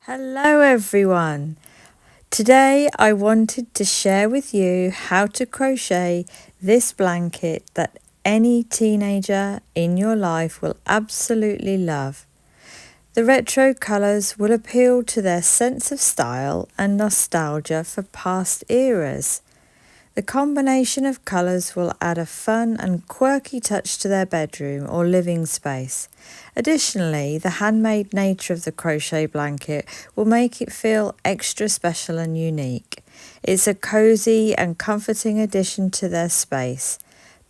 Hello everyone. Today I wanted to share with you how to crochet this blanket that any teenager in your life will absolutely love. The retro colours will appeal to their sense of style and nostalgia for past eras. The combination of colours will add a fun and quirky touch to their bedroom or living space. Additionally, the handmade nature of the crochet blanket will make it feel extra special and unique. It's a cosy and comforting addition to their space,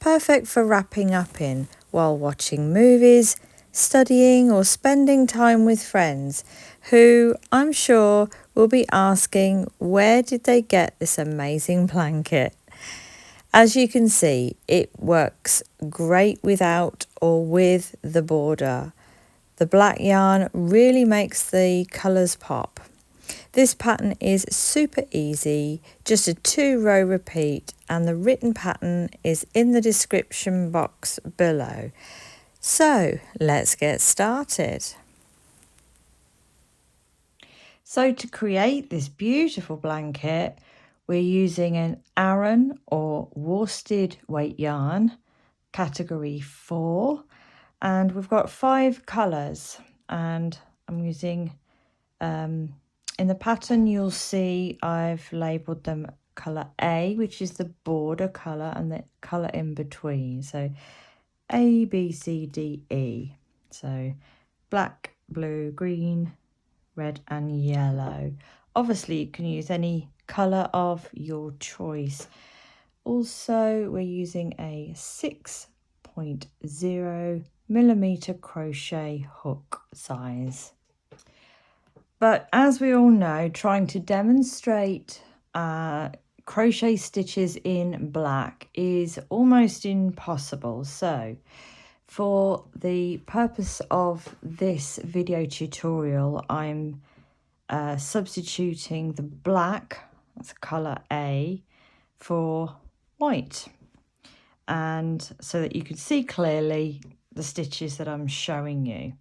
perfect for wrapping up in while watching movies, studying or spending time with friends who I'm sure will be asking where did they get this amazing blanket. As you can see, it works great without or with the border. The black yarn really makes the colours pop. This pattern is super easy, just a 2-row repeat, and the written pattern is in the description box below. So let's get started. So to create this beautiful blanket, we're using an Aran or worsted weight yarn, category 4, and we've got 5 colours, and I'm using, in the pattern you'll see I've labelled them colour A, which is the border colour, and the colour in between, so A, B, C, D, E. So black, blue, green, red and yellow. Obviously you can use any colour of your choice. Also we're using a 6.0mm crochet hook size. But as we all know, trying to demonstrate crochet stitches in black is almost impossible. So for the purpose of this video tutorial, I'm substituting the black, that's colour A, for white, and so that you can see clearly the stitches that I'm showing you.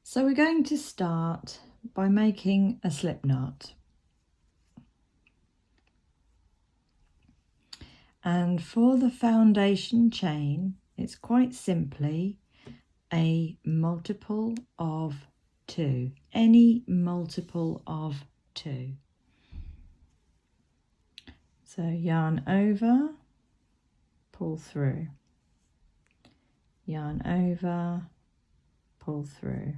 So we're going to start by making a slip knot. And for the foundation chain, it's quite simply a multiple of 2, any multiple of 2. So yarn over, pull through, yarn over, pull through.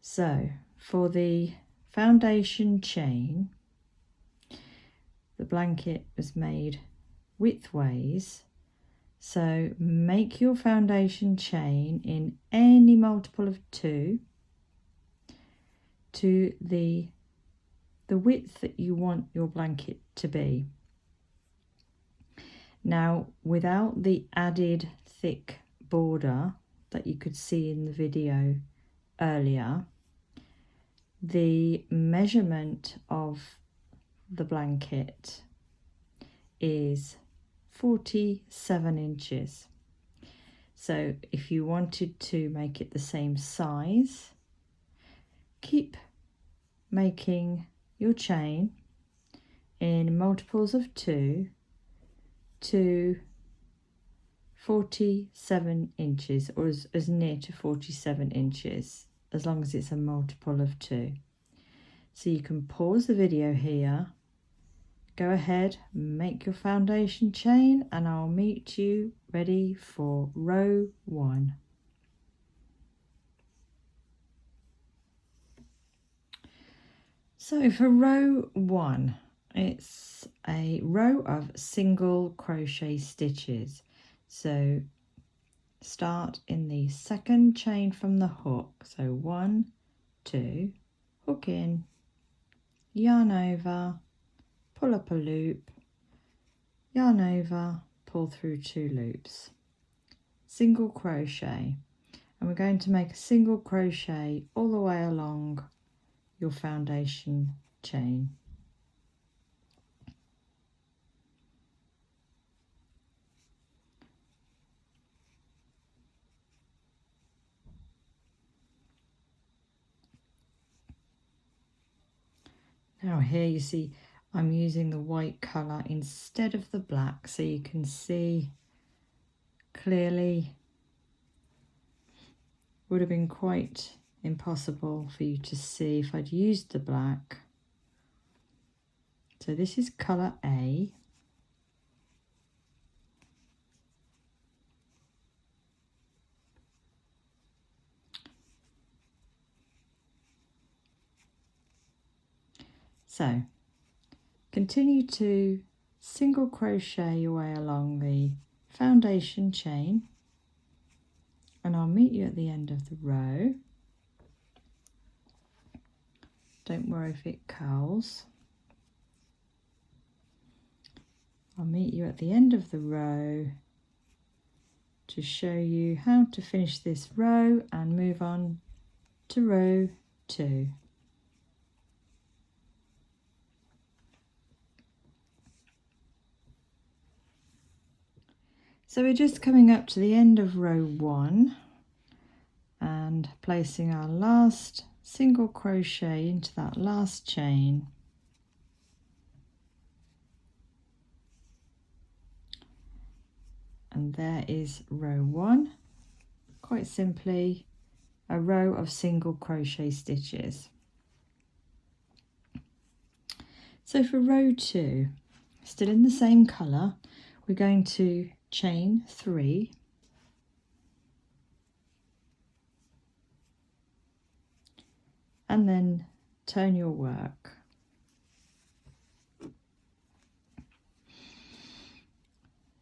So for the foundation chain, the blanket was made widthways, so make your foundation chain in any multiple of 2 to the width that you want your blanket to be. Now, without the added thick border that you could see in the video earlier, the measurement of the blanket is 47 inches. So if you wanted to make it the same size, keep making your chain in multiples of 2 to 47 inches, or as near to 47 inches, as long as it's a multiple of 2. So you can pause the video here, go ahead, make your foundation chain, and I'll meet you ready for row 1. So for row 1, it's a row of single crochet stitches. So start in the second chain from the hook. So 1, 2, hook in, yarn over, pull up a loop, yarn over, pull through 2 loops, single crochet, and we're going to make a single crochet all the way along your foundation chain. Now here you see I'm using the white colour instead of the black, so you can see clearly. Would have been quite impossible for you to see if I'd used the black. So this is colour A. So continue to single crochet your way along the foundation chain, and I'll meet you at the end of the row. Don't worry if it curls. I'll meet you at the end of the row to show you how to finish this row and move on to row 2. So we're just coming up to the end of row 1 and placing our last single crochet into that last chain. And there is row 1, quite simply a row of single crochet stitches. So for row 2, still in the same colour, we're going to chain 3, and then turn your work.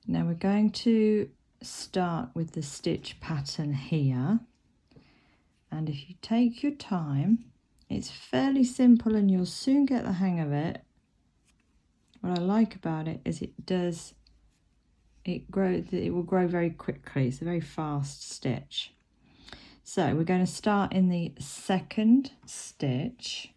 Now we're going to start with the stitch pattern here, and if you take your time, it's fairly simple and you'll soon get the hang of it. What I like about it is it will grow very quickly. It's a very fast stitch. So we're going to start in the second stitch.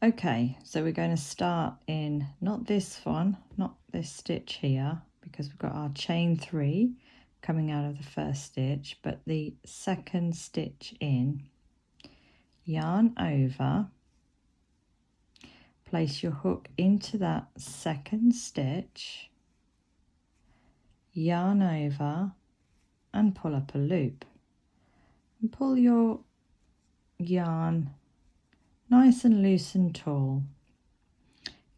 Okay, so we're going to start in not this one, not this stitch here, because we've got our chain 3 coming out of the first stitch, but the second stitch in, yarn over, place your hook into that second stitch, yarn over and pull up a loop, and pull your yarn nice and loose and tall.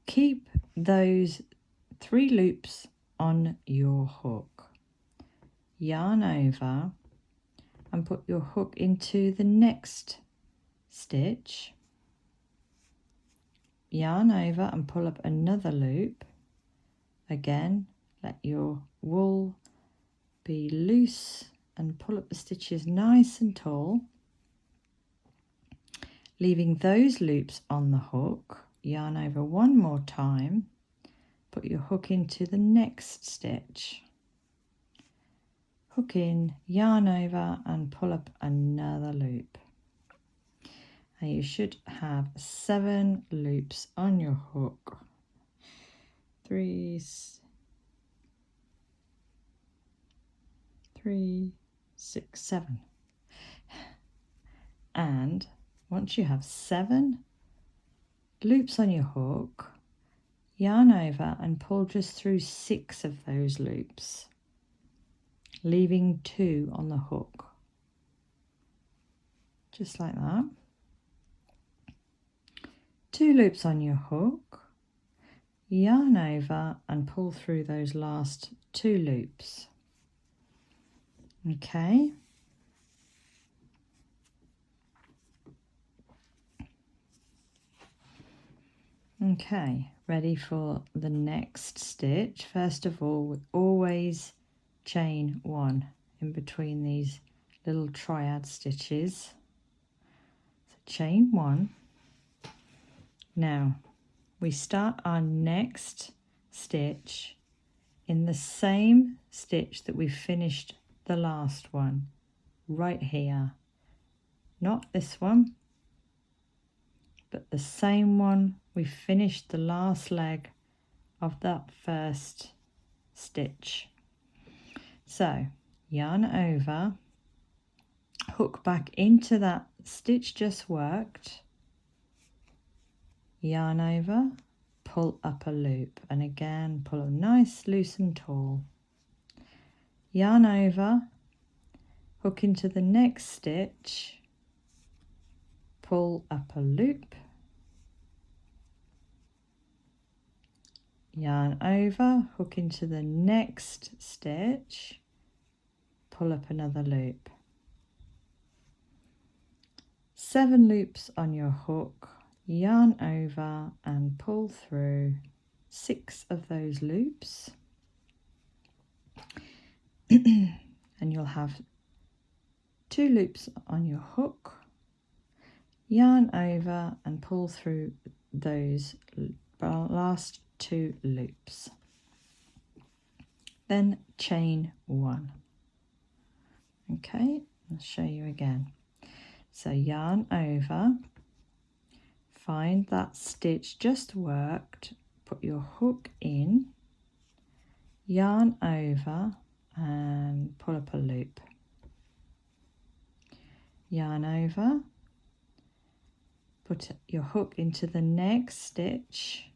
Keep those 3 loops on your hook, yarn over and put your hook into the next stitch, yarn over and pull up another loop. Again, let your wool be loose and pull up the stitches nice and tall, leaving those loops on the hook. Yarn over one more time, put your hook into the next stitch, hook in, yarn over and pull up another loop. And you should have 7 loops on your hook. 3, 6, 7. And once you have 7 loops on your hook, yarn over and pull just through 6 of those loops, leaving 2 on the hook. Just like that. 2 loops on your hook, yarn over and pull through those last 2 loops. Okay. Okay, ready for the next stitch. First of all, we always chain 1 in between these little triad stitches. So chain 1. Now we start our next stitch in the same stitch that we finished the last one, right here. Not this one, but the same one we finished the last leg of that first stitch. So yarn over, hook back into that stitch just worked, yarn over, pull up a loop, and again pull a nice loose and tall, yarn over, hook into the next stitch, pull up a loop, yarn over, hook into the next stitch, pull up another loop. 7 loops on your hook, yarn over and pull through 6 of those loops and you'll have 2 loops on your hook, yarn over and pull through those last 2 loops. Then chain 1. Okay, I'll show you again. So yarn over, find that stitch just worked, put your hook in, yarn over and pull up a loop. Yarn over, put your hook into the next stitch,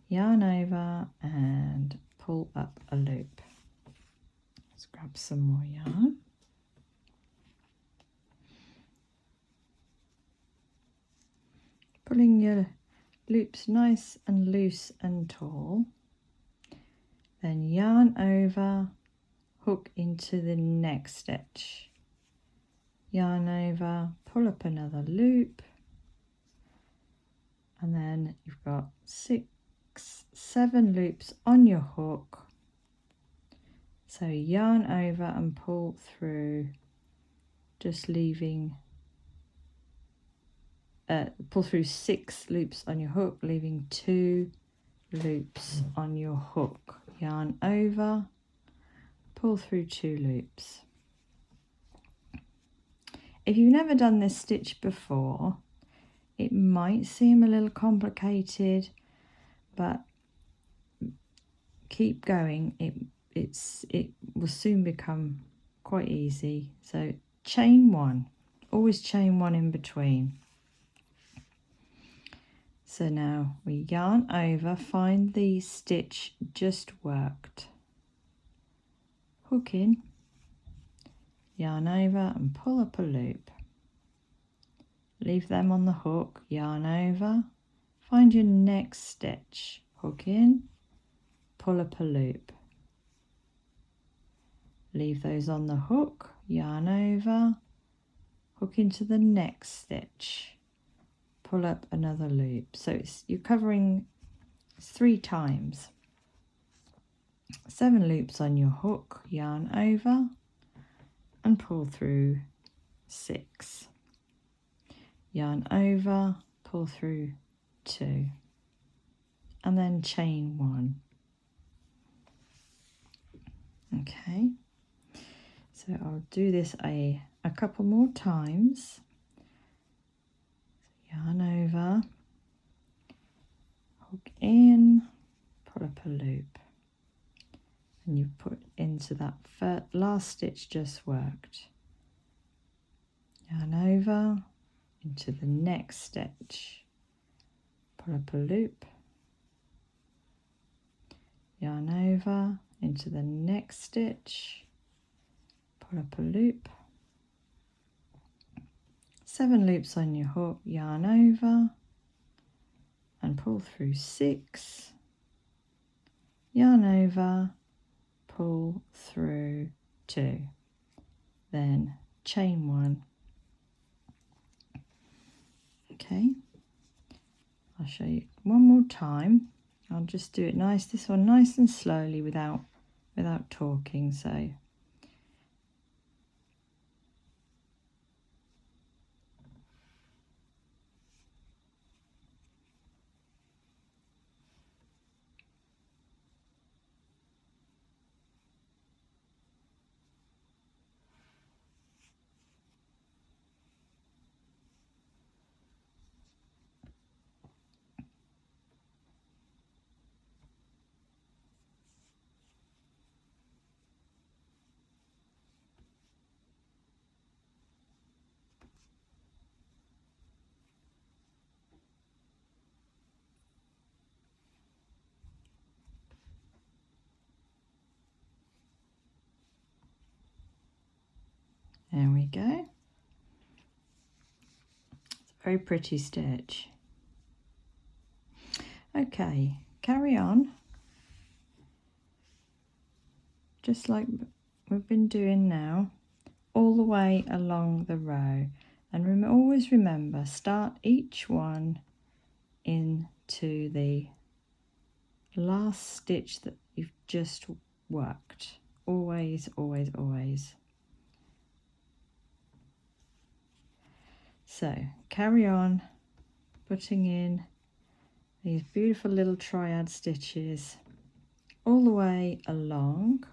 yarn over and pull up a loop. Let's grab some more yarn. Pulling your loops nice and loose and tall, then yarn over, hook into the next stitch, yarn over, pull up another loop, and then you've got 7 loops on your hook. So yarn over and pull through, just leaving pull through 6 loops on your hook, leaving 2 loops on your hook. Yarn over, pull through 2 loops. If you've never done this stitch before, it might seem a little complicated, but keep going. It will soon become quite easy. So chain 1, always chain 1 in between. So now we yarn over, find the stitch just worked, hook in, yarn over and pull up a loop. Leave them on the hook, yarn over, find your next stitch, hook in, pull up a loop. Leave those on the hook, yarn over, hook into the next stitch, pull up another loop. So you're covering 3 times. 7 loops on your hook, yarn over and pull through 6. Yarn over, pull through 2, and then chain 1. Okay, so I'll do this a couple more times. Yarn over, hook in, pull up a loop, and you put into that last stitch just worked. Yarn over into the next stitch, pull up a loop, yarn over into the next stitch, pull up a loop, 7 loops on your hook, yarn over and pull through 6, yarn over, pull through 2, then chain 1. Okay, I'll show you one more time. I'll just do it this one nice and slowly without talking. So There we go. It's a very pretty stitch. Okay, carry on. Just like we've been doing now, all the way along the row. And always remember, start each one into the last stitch that you've just worked. Always, always, always. So carry on putting in these beautiful little triad stitches all the way along,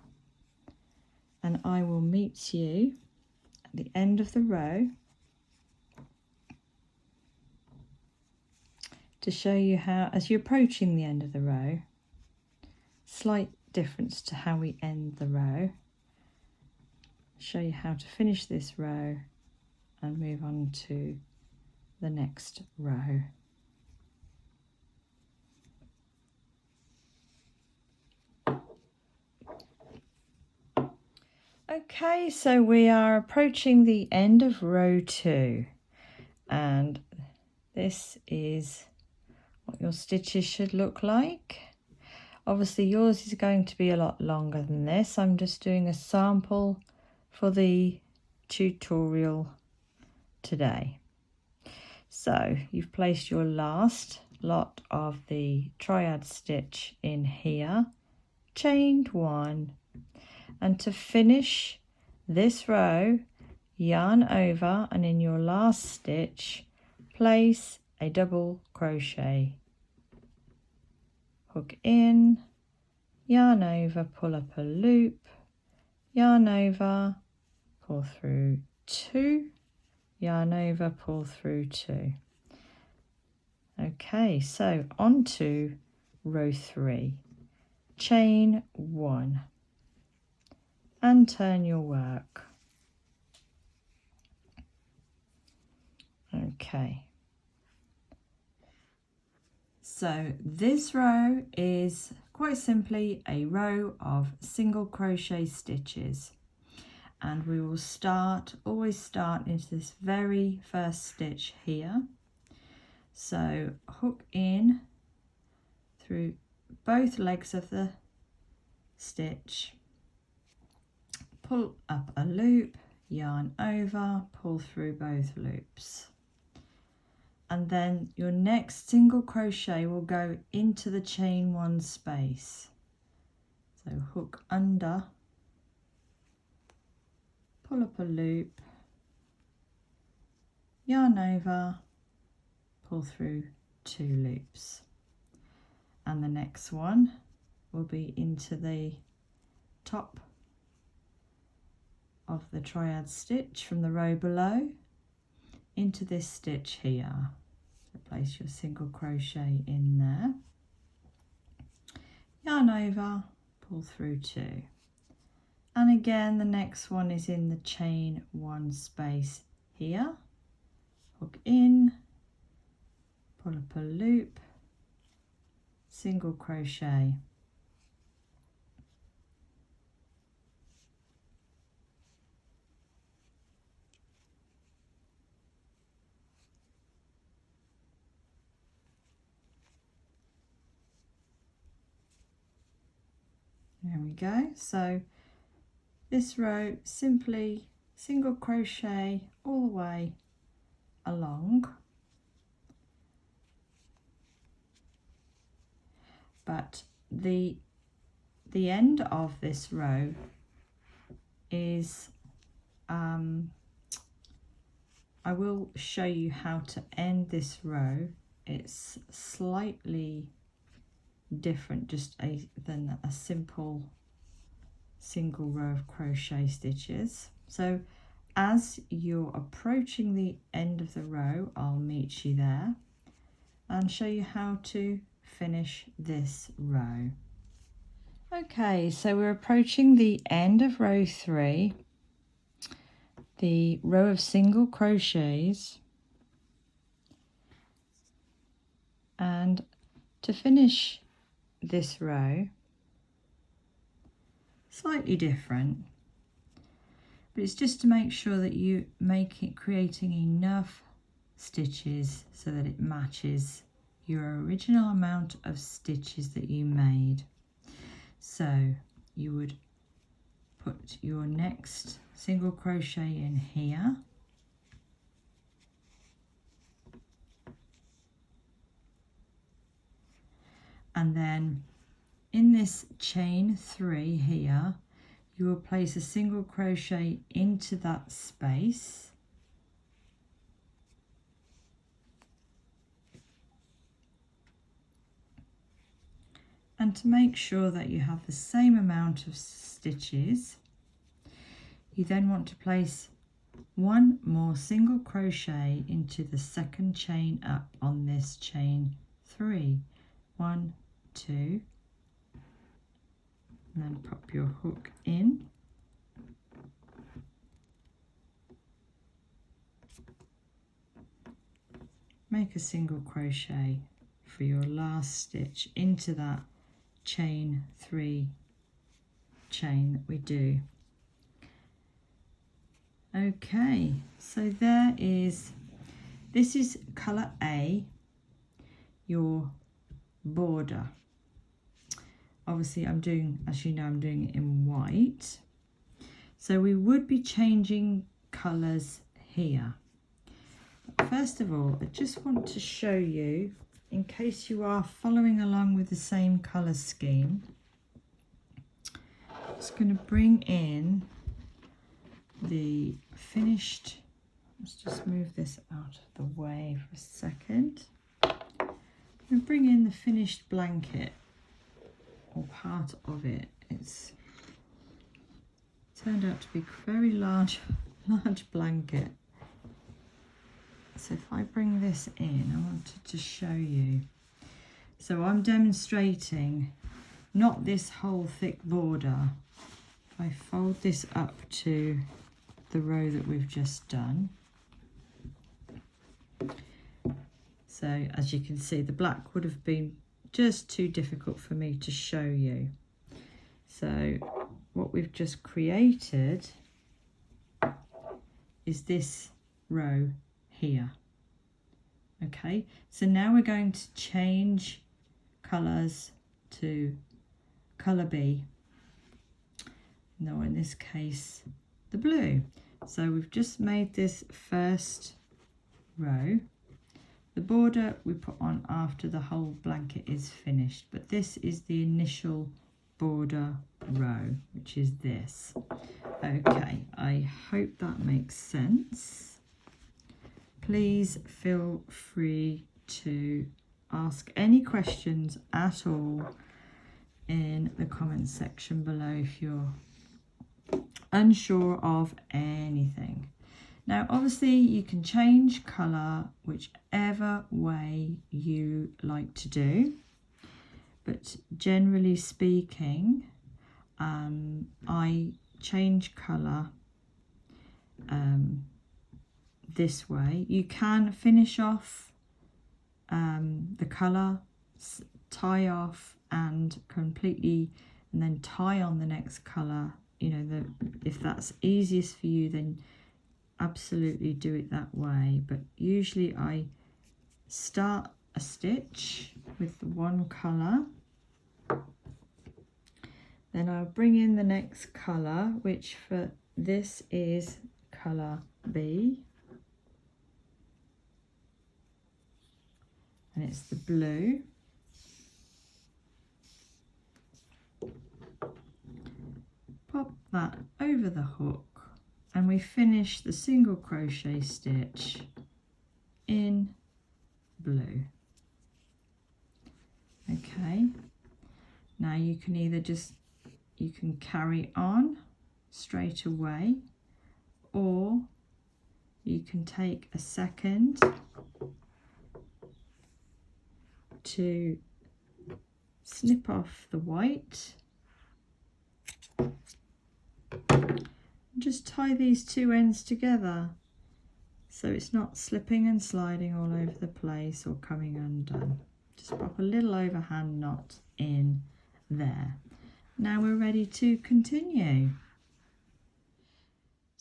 and I will meet you at the end of the row to show you how, as you're approaching the end of the row, slight difference to how we end the row, show you how to finish this row and move on to the next row. Okay, so we are approaching the end of row 2, and this is what your stitches should look like. Obviously yours is going to be a lot longer than this. I'm just doing a sample for the tutorial today. So you've placed your last lot of the triad stitch in here, chained 1, and to finish this row, yarn over, and in your last stitch place a double crochet. Hook in, yarn over, pull up a loop, yarn over, pull through 2, yarn over, pull through 2. Okay, so on to row 3, chain 1 and turn your work. Okay, so this row is quite simply a row of single crochet stitches, and we will always start into this very first stitch here. So hook in through both legs of the stitch, pull up a loop, yarn over, pull through both loops, and then your next single crochet will go into the chain 1 space. So hook under, pull up a loop, yarn over, pull through 2 loops, and the next one will be into the top of the triad stitch from the row below into this stitch here. So place your single crochet in there, yarn over, pull through 2, and again the next one is in the chain 1 space here. Hook in, pull up a loop, single crochet, there we go. So this row, simply single crochet all the way along, but the end of this row is I will show you how to end this row. It's slightly different than a simple single row of crochet stitches. So as you're approaching the end of the row, I'll meet you there and show you how to finish this row. Okay, so we're approaching the end of row 3, the row of single crochets, and to finish this row, slightly different, but it's just to make sure that you creating enough stitches so that it matches your original amount of stitches that you made. So you would put your next single crochet in here, and then in this chain 3 here you will place a single crochet into that space, and to make sure that you have the same amount of stitches, you then want to place one more single crochet into the second chain up on this chain 3. 1, 2, and then pop your hook in, make a single crochet for your last stitch into that chain 3 chain that we do. Okay, so this is colour A, your border. Obviously I'm doing, as you know, I'm doing it in white. So we would be changing colours here. But first of all, I just want to show you, in case you are following along with the same colour scheme, I'm just going to bring in the finished, let's just move this out of the way for a second. I'm going to bring in the finished blanket, or part of it. It's turned out to be a very large blanket. So if I bring this in, I wanted to show you. So I'm demonstrating not this whole thick border. If I fold this up to the row that we've just done. So as you can see, the black would have been just too difficult for me to show you. So what we've just created is this row here. Okay, so now we're going to change colours to colour B. No, in this case, the blue. So we've just made this first row. The border we put on after the whole blanket is finished, but this is the initial border row, which is this. Okay, I hope that makes sense. Please feel free to ask any questions at all in the comments section below if you're unsure of anything. Now obviously you can change colour whichever way you like to do, but generally speaking I change colour this way. You can finish off the colour, tie off and completely, and then tie on the next colour. You know, if that's easiest for you, then absolutely do it that way. But usually I start a stitch with the one colour, then I'll bring in the next colour, which for this is colour B, and it's the blue. Pop that over the hook, and we finish the single crochet stitch in blue. Okay, now you can either you can carry on straight away, or you can take a second to snip off the white. Just tie these two ends together so it's not slipping and sliding all over the place or coming undone. Just pop a little overhand knot in there. Now we're ready to continue.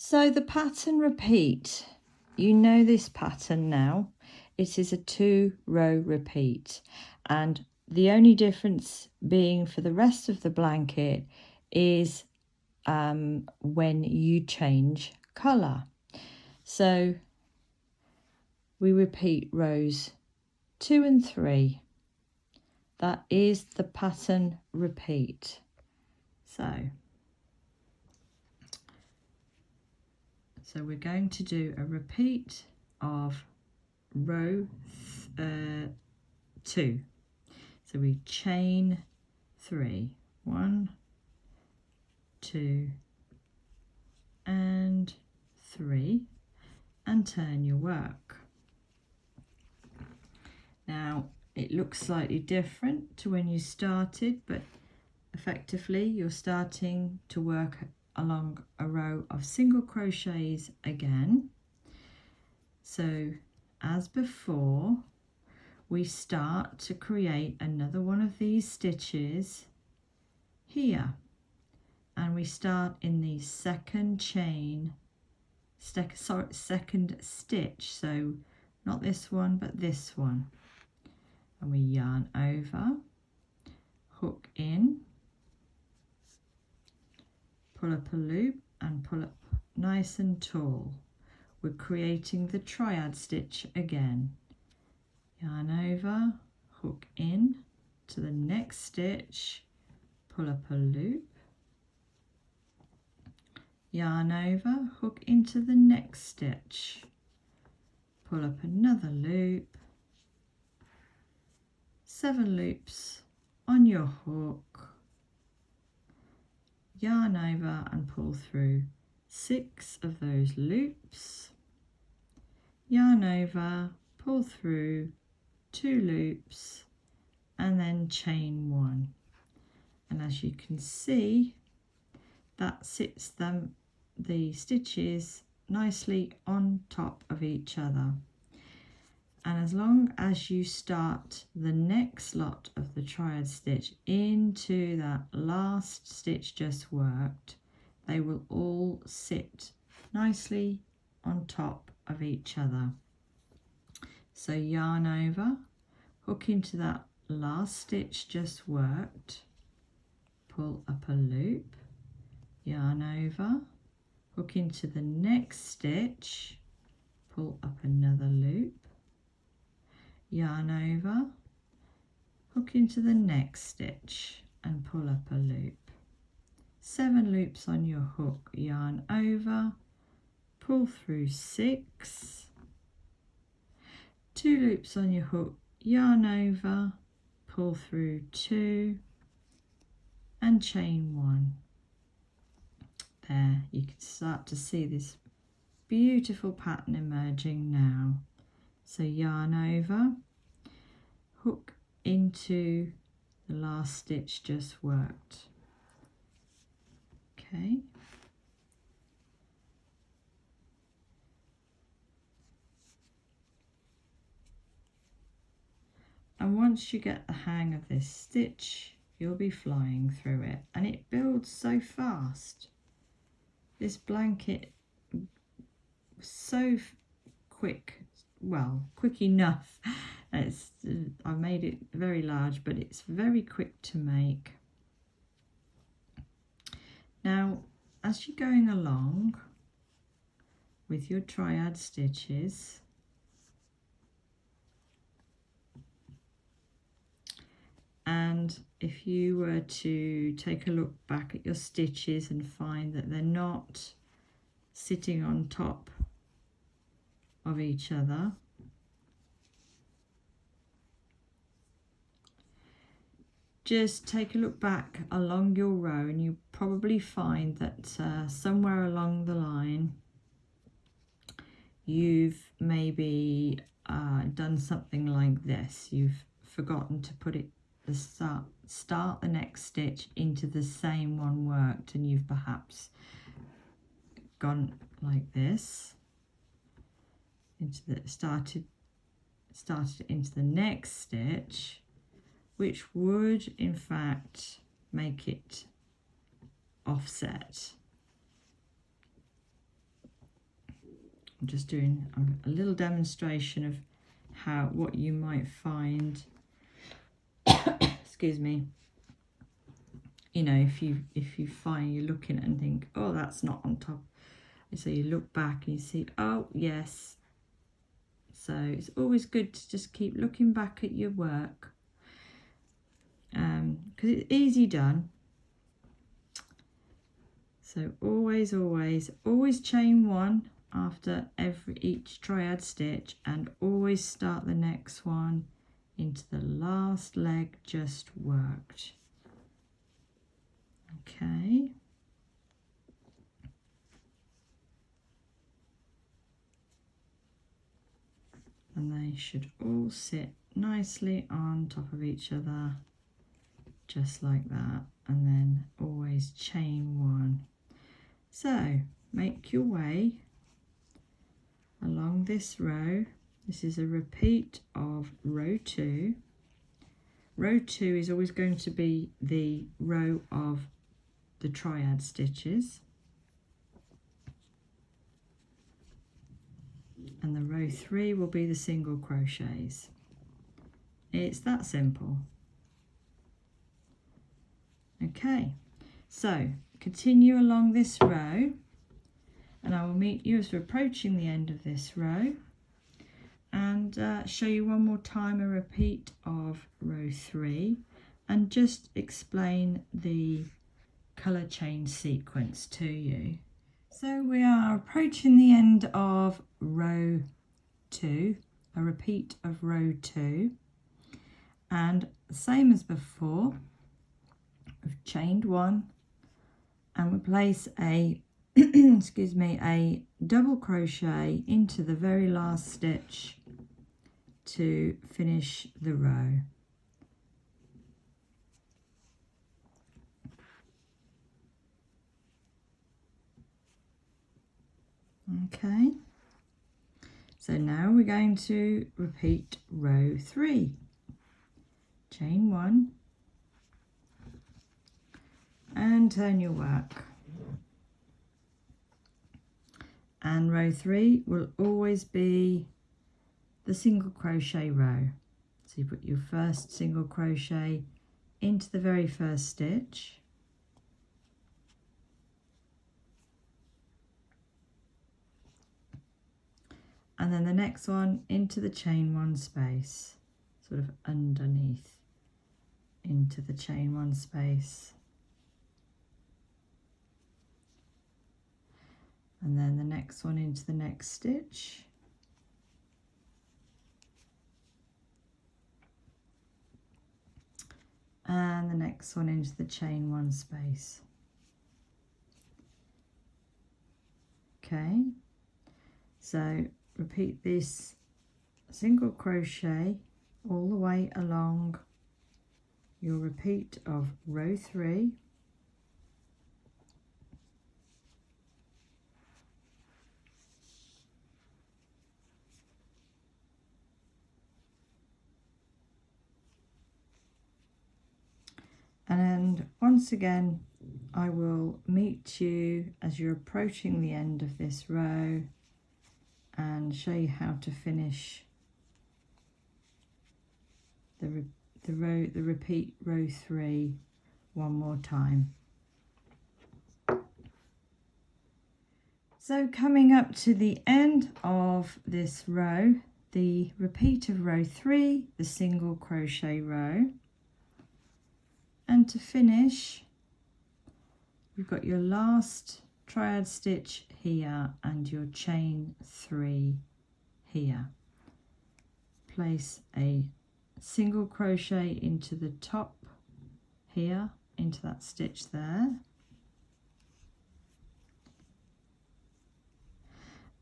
So the pattern repeat, you know this pattern now. It is a 2-row repeat, and the only difference being for the rest of the blanket is when you change colour. So we repeat rows 2 and 3. That is the pattern repeat. So we're going to do a repeat of row 2. So we chain 3. 1, 2, and 3, and turn your work. Now it looks slightly different to when you started, but effectively you're starting to work along a row of single crochets again. So as before, we start to create another one of these stitches here, and we start in the second second stitch, so not this one but this one, and we yarn over, hook in, pull up a loop and pull up nice and tall. We're creating the triad stitch again. Yarn over, hook in to the next stitch, pull up a loop, yarn over, hook into the next stitch, pull up another loop, 7 loops on your hook, yarn over and pull through 6 of those loops, yarn over, pull through 2 loops, and then chain 1. And as you can see, that sits the stitches nicely on top of each other. And as long as you start the next lot of the triad stitch into that last stitch just worked, they will all sit nicely on top of each other. So yarn over, hook into that last stitch just worked, pull up a loop, yarn over, hook into the next stitch, pull up another loop, yarn over, hook into the next stitch and pull up a loop. 7 loops on your hook, yarn over, pull through 6, 2 loops on your hook, yarn over, pull through 2, and chain 1. There, you can start to see this beautiful pattern emerging now. So yarn over, hook into the last stitch just worked. Okay. And once you get the hang of this stitch, you'll be flying through it, and it builds so fast. This blanket was so quick, well, quick enough. I made it very large, but it's very quick to make. Now, as you're going along with your triad stitches, and if you were to take a look back at your stitches and find that they're not sitting on top of each other, just take a look back along your row, and you probably find that somewhere along the line you've maybe done something like this. You've forgotten to put it start the next stitch into the same one worked, and you've perhaps gone like this into the started into the next stitch, which would in fact make it offset. I'm just doing a little demonstration of what you might find. Excuse me. You know, if you find you're looking and think, oh, that's not on top, so you look back and you see, oh yes. So it's always good to just keep looking back at your work, because it's easy done. So always chain one after each triad stitch, and always start the next one into the last leg just worked. Okay. And they should all sit nicely on top of each other, just like that, and then always chain one. So make your way along this row. This is a repeat of row 2. Row 2 is always going to be the row of the triad stitches, and the row 3 will be the single crochets. It's that simple. Okay, so continue along this row, and I will meet you as we're approaching the end of this row, and show you one more time a repeat of row 3, and just explain the colour change sequence to you. So we are approaching the end of row 2, a repeat of row 2, and same as before, we've chained one, and we place a excuse me, a double crochet into the very last stitch to finish the row. Okay, so now we're going to repeat row 3. Chain one and turn your work. And row 3 will always be the single crochet row. So you put your first single crochet into the very first stitch, and then the next one into the chain one space, sort of underneath into the chain one space, and then the next one into the next stitch, and the next one into the chain one space. Okay, so repeat this single crochet all the way along your repeat of row 3, and once again I will meet you as you're approaching the end of this row and show you how to finish the repeat row 3 one more time. So coming up to the end of this row, the repeat of row 3, the single crochet row, and to finish you've got your last triad stitch here and your chain 3 here. Place a single crochet into the top here, into that stitch there,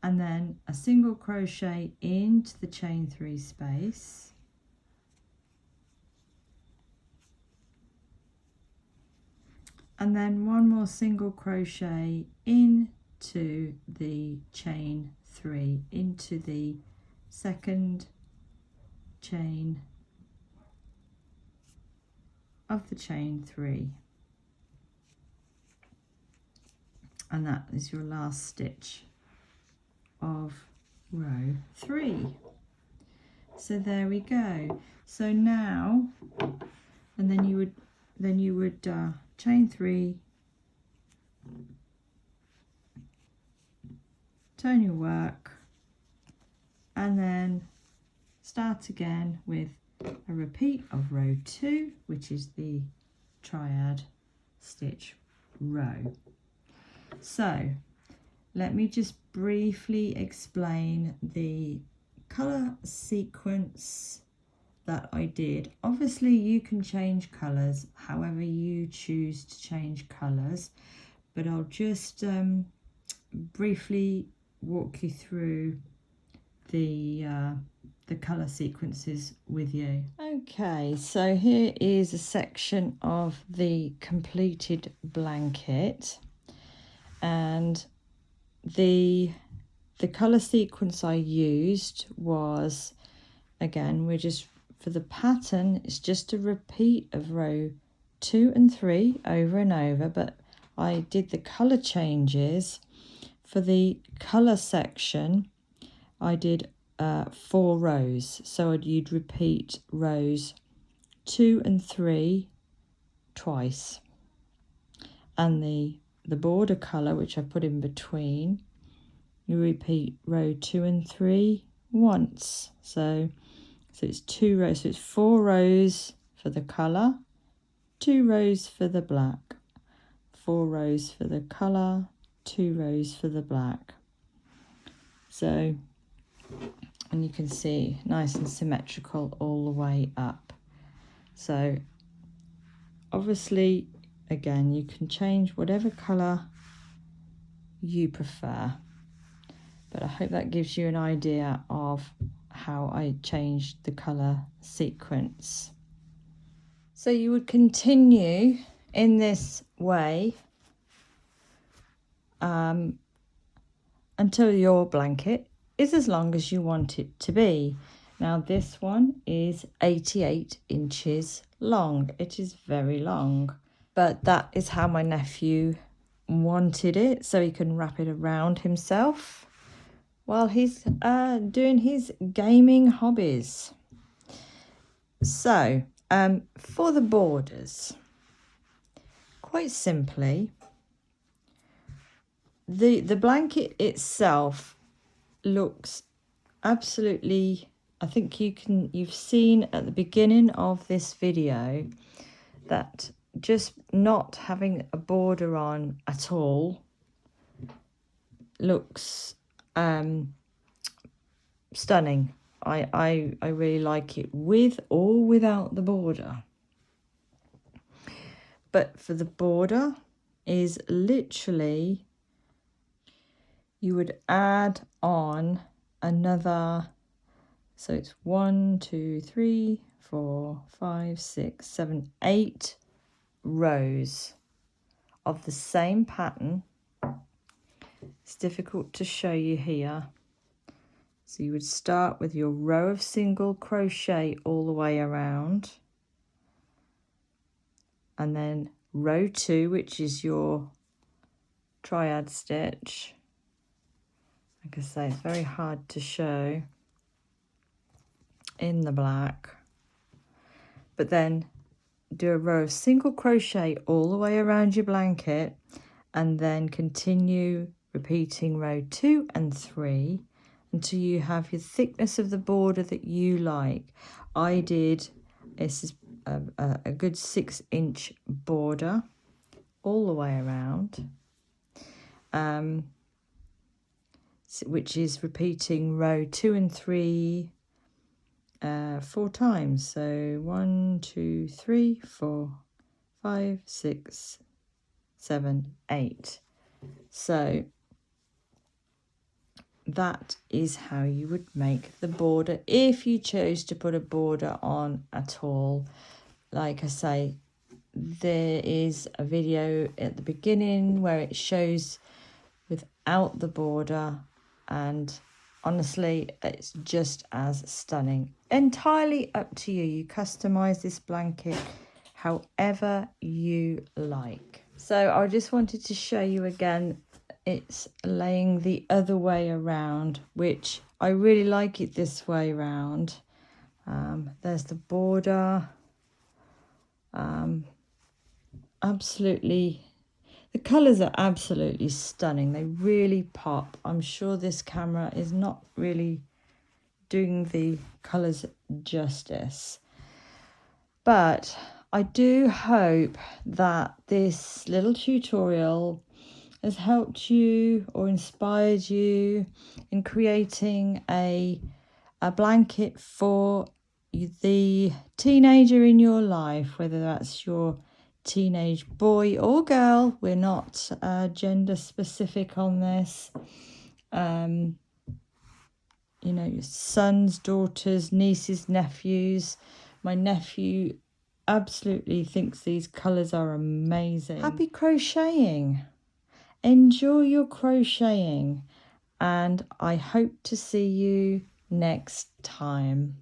and then a single crochet into the chain 3 space, and then one more single crochet into the chain 3, into the second chain of the chain 3, and that is your last stitch of row 3. So there we go. So now, and then you would chain 3, turn your work, and then start again with a repeat of row 2, which is the triad stitch row. So let me just briefly explain the colour sequence that I did. Obviously you can change colours however you choose to change colours, but I'll just briefly walk you through the colour sequences with you. Okay, so here is a section of the completed blanket, and the colour sequence I used was, again, we're just, for the pattern, it's just a repeat of row 2 and 3 over and over, but I did the colour changes. For the colour section, I did 4 rows, so you'd repeat rows 2 and 3 twice, and the border colour, which I put in between, you repeat row 2 and 3 once. So it's 2 rows, so it's 4 rows for the colour, 2 rows for the black, 4 rows for the colour, 2 rows for the black. So, and you can see nice and symmetrical all the way up. So obviously, again, you can change whatever colour you prefer, but I hope that gives you an idea of how I changed the colour sequence. So you would continue in this way until your blanket is as long as you want it to be. Now this one is 88 inches long. It is very long, but that is how my nephew wanted it, so he can wrap it around himself while he's doing his gaming hobbies. So for the borders, quite simply, the blanket itself looks absolutely, I think you've seen at the beginning of this video that just not having a border on at all looks stunning. I really like it with or without the border. But for the border is literally, you would add on another, so it's 1, 2, 3, 4, 5, 6, 7, 8 rows of the same pattern. It's difficult to show you here. So you would start with your row of single crochet all the way around, and then row 2, which is your triad stitch. Like I say, it's very hard to show in the black, but then do a row of single crochet all the way around your blanket, and then continue repeating row 2 and 3 until you have your thickness of the border that you like. I did, this is a good 6-inch border all the way around, which is repeating row 2 and 3 4 times. So 1, 2, 3, 4, 5, 6, 7, 8. So that is how you would make the border if you chose to put a border on at all. Like I say, there is a video at the beginning where it shows without the border, and honestly, it's just as stunning. Entirely up to you. You customize this blanket however you like. So I just wanted to show you again, it's laying the other way around, which I really like it this way round. There's the border. Absolutely, the colours are absolutely stunning. They really pop. I'm sure this camera is not really doing the colours justice. But I do hope that this little tutorial has helped you or inspired you in creating a blanket for the teenager in your life, whether that's your teenage boy or girl. We're not gender specific on this. You know, your sons, daughters, nieces, nephews. My nephew absolutely thinks these colours are amazing. Happy crocheting. Enjoy your crocheting, and I hope to see you next time.